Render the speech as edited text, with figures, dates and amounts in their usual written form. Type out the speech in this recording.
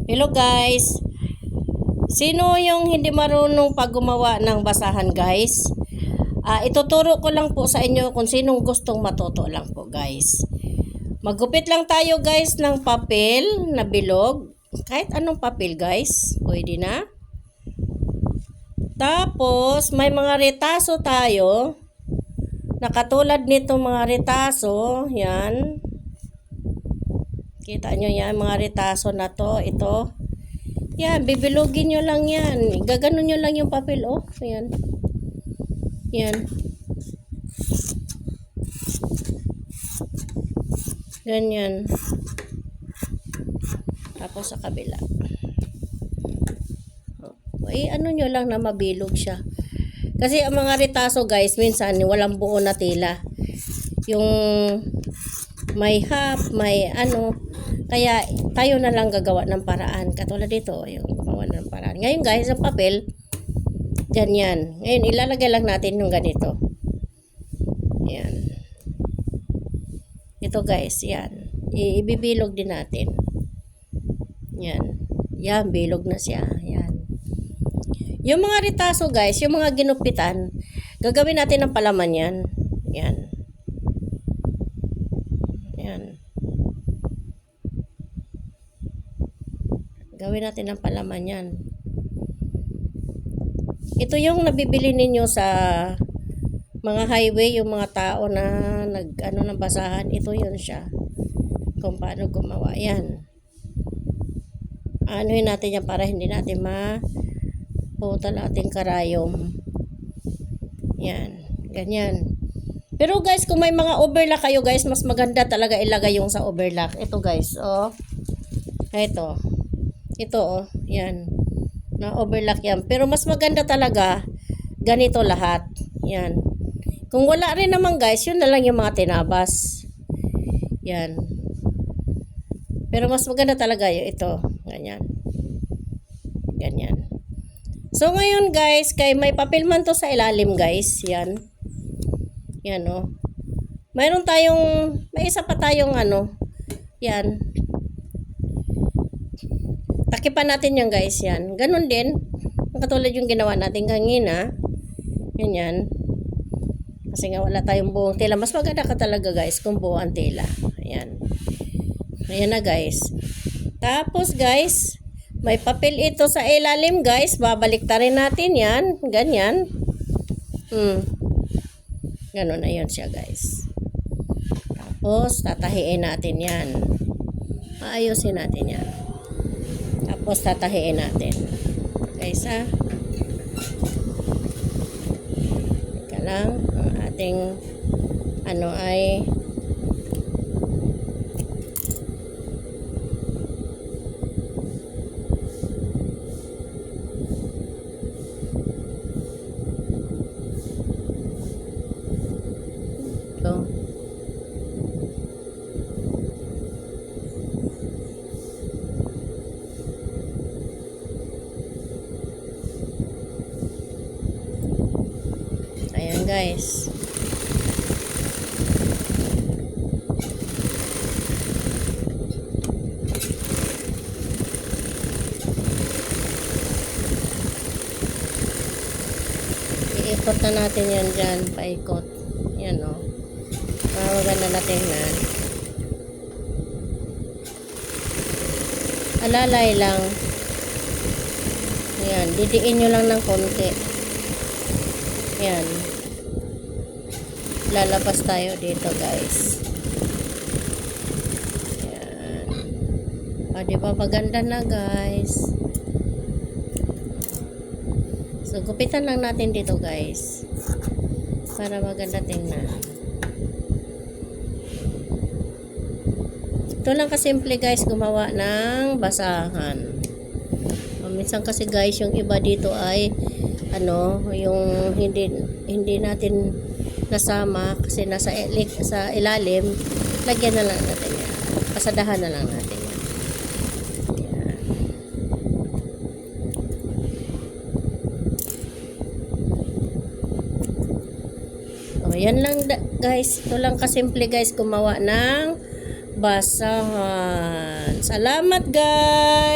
Hello guys. Sino yung hindi marunong pag gumawa ng basahan guys? Ituturo ko lang po sa inyo kung sinong gustong matuto lang po guys. Maggupit lang tayo guys ng papel na bilog. Kahit anong papel guys. Pwede na. Tapos may mga retaso tayo. Nakatulad nito mga retaso. Yan. Kita nyo yan, mga retaso na to, ito. Yan, bibilugin nyo lang yan. Gaganon nyo lang yung papel, oh. Yan. Yan. Ganyan. Tapos sa kabila. Ano nyo lang na mabilog siya. Kasi ang mga retaso guys, minsan walang buo na tila. Yung may half, may ano. Kaya tayo na lang gagawa ng paraan. Katulad dito, yung gumawa ng paraan. Ngayon guys, ang papel, ganyan. Ngayon, ilalagay lang natin yung ganito. Yan. Ito guys, yan. Ibibilog din natin. Yan. Yan, bilog na siya. Yan. Yung mga retaso guys, yung mga ginupitan, gagawin natin ng palaman yan. Yan. Yan. Gawin natin ng palaman yan. Ito yung nabibili ninyo sa mga highway, yung mga tao na ng basahan. Ito yun siya. Kung paano gumawa. Yan. Anuhin natin yan para hindi natin maputal ating karayom. Yan. Ganyan. Pero guys, kung may mga overlock kayo guys, mas maganda talaga ilagay yung sa overlock. Ito guys, oh. Ito. Ito, oh. Yan. Na overlock yan. Pero mas maganda talaga ganito lahat. Yan. Kung wala rin naman guys, yun na lang yung mga tinabas. Yan. Pero mas maganda talaga yung ito. Ganyan. Ganyan. So ngayon guys, kay may papel man to sa ilalim guys. Yan. Yan, oh. Mayroon tayong, may isa pa tayong ano. Yan. Takipan natin yan guys, yan. Ganun din. Katulad yung ginawa natin kanina. Ganyan. Kasi nga wala tayong buong tela. Mas maganda ka talaga guys kung buo ang tela. Ayan. Ayan na guys. Tapos guys, may papel ito sa ilalim guys. Babaliktarin natin yan. Ganyan. Ganun na yun siya guys. Tapos tatahiin natin yan. Maayusin natin yan. Tapos tatahiin natin. Guys ha. Teka lang. Ang ating ano ay ito. Ayan guys. Iikot na natin yan dyan. Paikot. Yan o. Maganda natin na. Alalay lang. Ayan. Didiin nyo lang ng konti. Yan. Lalabas tayo dito guys. Yan. Diba maganda na guys. So gupitan lang natin dito guys. Para maganda tingnan. Ito lang kasimple guys gumawa ng basahan. Minsan kasi guys yung iba dito ay ano, yung hindi natin nasama kasi nasa sa ilalim, lagyan na lang natin yan. Pasadahan na lang natin yan. Yan. O, yan lang guys. Ito lang kasimple guys gumawa ng basahan. Salamat guys!